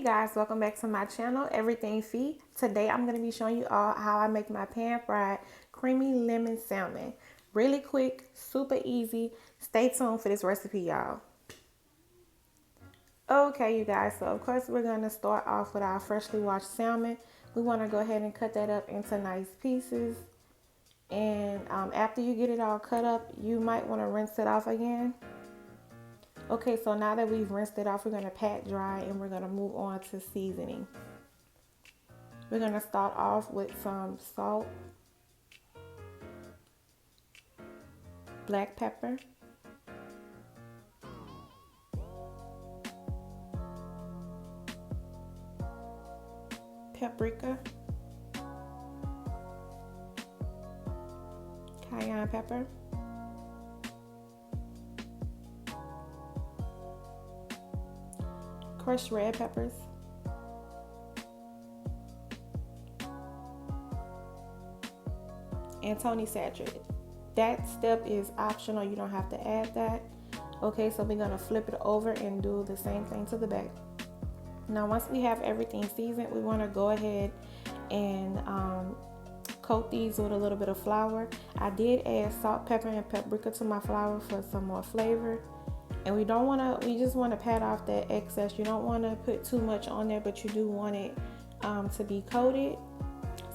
Hey guys, welcome back to my channel, Everything Fee. Today I'm going to be showing you all how I make my pan-fried creamy lemon salmon. Really quick, super easy. Stay tuned for this recipe, y'all. Okay, you guys, so of course we're going to start off with our freshly washed salmon. We want to go ahead and cut that up into nice pieces. And after you get it all cut up, you might want to rinse it off again. Okay, so now that we've rinsed it off, we're going to pat dry and we're going to move on to seasoning. We're going to start off with some salt, black pepper, paprika, cayenne pepper, crushed red peppers, and Tony saturated. That step is optional, you don't have to add that. Okay, so we're gonna flip it over and do the same thing to the back. Now once we have everything seasoned, we wanna go ahead and coat these with a little bit of flour. I did add salt, pepper, and paprika to my flour for some more flavor. And we just wanna pat off that excess. You don't wanna put too much on there, but you do want it to be coated.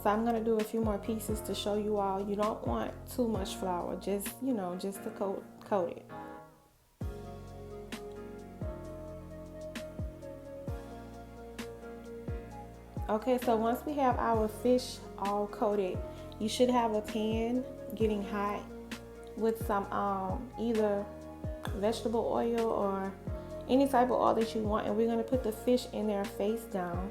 So I'm gonna do a few more pieces to show you all. You don't want too much flour, just to coat it. Okay, so once we have our fish all coated, you should have a pan getting hot with some either vegetable oil or any type of oil that you want, and we're gonna put the fish in there face down.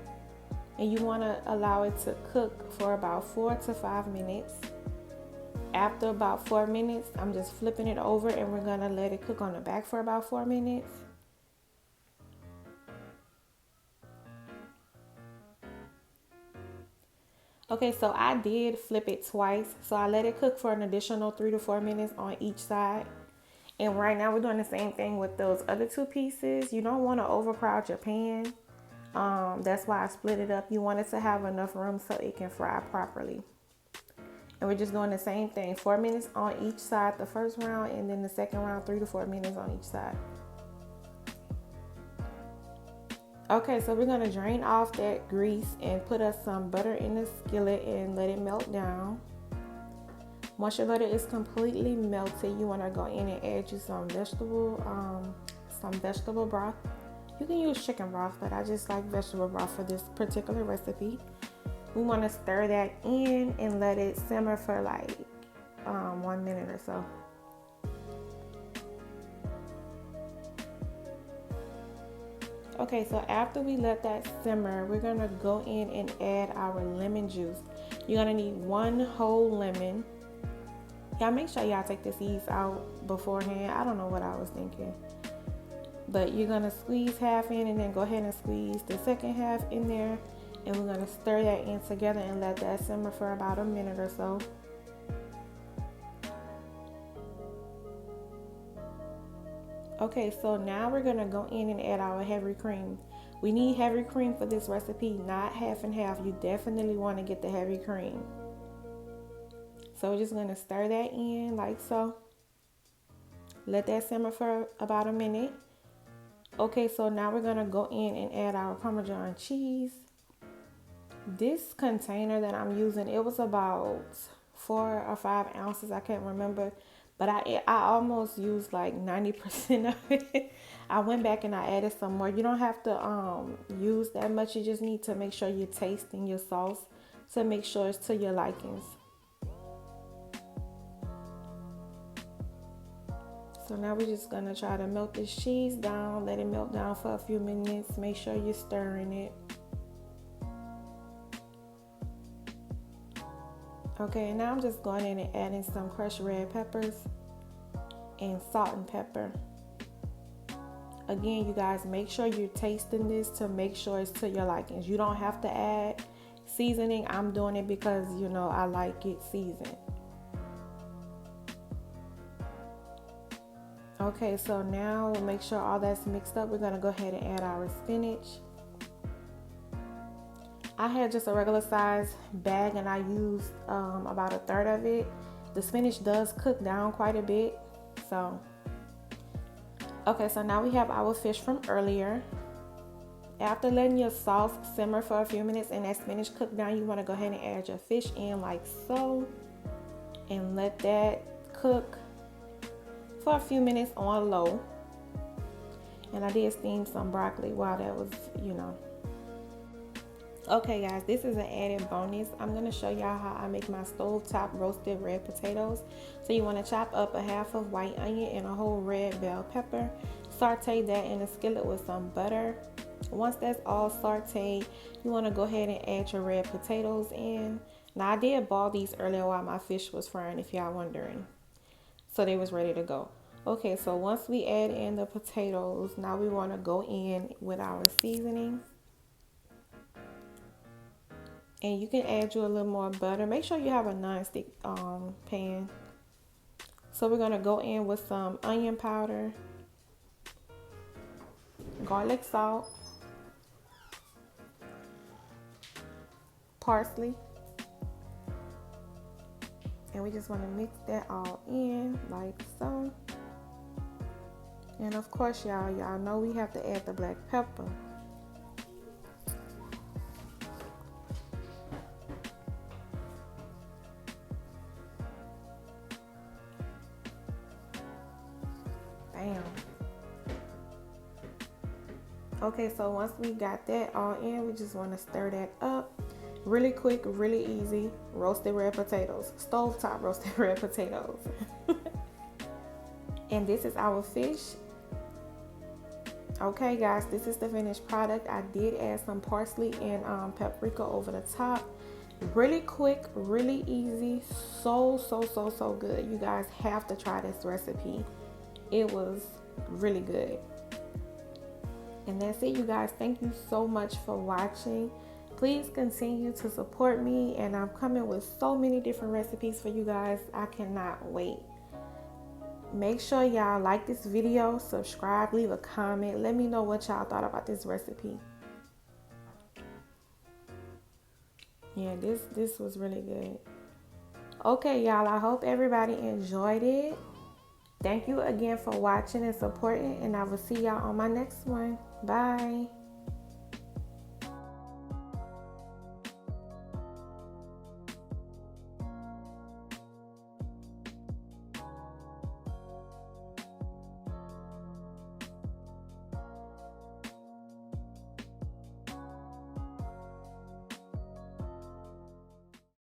And you want to allow it to cook for about 4 to 5 minutes. After about 4 minutes, I'm just flipping it over and we're going to let it cook on the back for about 4 minutes. Okay, so I did flip it twice. So I let it cook for an additional 3 to 4 minutes on each side. And right now we're doing the same thing with those other two pieces. You don't want to overcrowd your pan. That's why I split it up. You want it to have enough room so it can fry properly. And we're just doing the same thing, 4 minutes on each side the first round, and then the second round 3 to 4 minutes on each side. Okay, so we're gonna drain off that grease and put us some butter in the skillet and let it melt down. Once your butter is completely melted, you wanna go in and add you some vegetable broth. You can use chicken broth, but I just like vegetable broth for this particular recipe. We want to stir that in and let it simmer for like 1 minute or so. Okay, so after we let that simmer, we're going to go in and add our lemon juice. You're going to need 1 whole lemon. Y'all make sure y'all take the seeds out beforehand. I don't know what I was thinking. But you're gonna squeeze half in and then go ahead and squeeze the second half in there, and we're gonna stir that in together and let that simmer for about a minute or so. Okay, so now we're gonna go in and add our heavy cream. We need heavy cream for this recipe, not half and half. You definitely want to get the heavy cream. So we're just gonna stir that in like so. Let that simmer for about a minute. Okay, so now we're gonna go in and add our Parmesan cheese. This container that I'm using, it was about 4 or 5 ounces, I can't remember, but I almost used like 90% of it. I went back and I added some more. You don't have to use that much. You just need to make sure you're tasting your sauce to make sure it's to your likings. So now we're just gonna try to melt this cheese down, let it melt down for a few minutes. Make sure you're stirring it. Okay, now I'm just going in and adding some crushed red peppers and salt and pepper. Again, you guys, make sure you're tasting this to make sure it's to your likings. You don't have to add seasoning. I'm doing it because, I like it seasoned. Okay, so now we'll make sure all that's mixed up. We're gonna go ahead and add our spinach. I had just a regular size bag and I used about a third of it. The spinach does cook down quite a bit. So, okay, so now we have our fish from earlier. After letting your sauce simmer for a few minutes and that spinach cook down, you want to go ahead and add your fish in like so. And let that cook for a few minutes on low. And I did steam some broccoli while that was, Okay guys, this is an added bonus. I'm going to show y'all how I make my stovetop roasted red potatoes. So you want to chop up a half of white onion and a whole red bell pepper. Saute that in a skillet with some butter. Once that's all sauteed, you want to go ahead and add your red potatoes in. Now I did boil these earlier while my fish was frying, if y'all wondering. So they was ready to go. Okay, so once we add in the potatoes, now we want to go in with our seasoning. And you can add you a little more butter. Make sure you have a non-stick pan. So we're going to go in with some onion powder, garlic salt, parsley. And we just want to mix that all in like so. And of course, y'all know we have to add the black pepper. Bam. Okay, so once we got that all in, we just want to stir that up. Really quick, really easy. Roasted red potatoes. Stovetop roasted red potatoes. And this is our fish. Okay guys, this is the finished product. I did add some parsley and paprika over the top. Really quick, really easy. So good. You guys have to try this recipe. It was really good. And that's it, you guys. Thank you so much for watching. Please continue to support me, and I'm coming with so many different recipes for you guys. I cannot wait. Make sure y'all like this video, subscribe, leave a comment. Let me know what y'all thought about this recipe. Yeah, this was really good. Okay, y'all, I hope everybody enjoyed it. Thank you again for watching and supporting, and I will see y'all on my next one. Bye.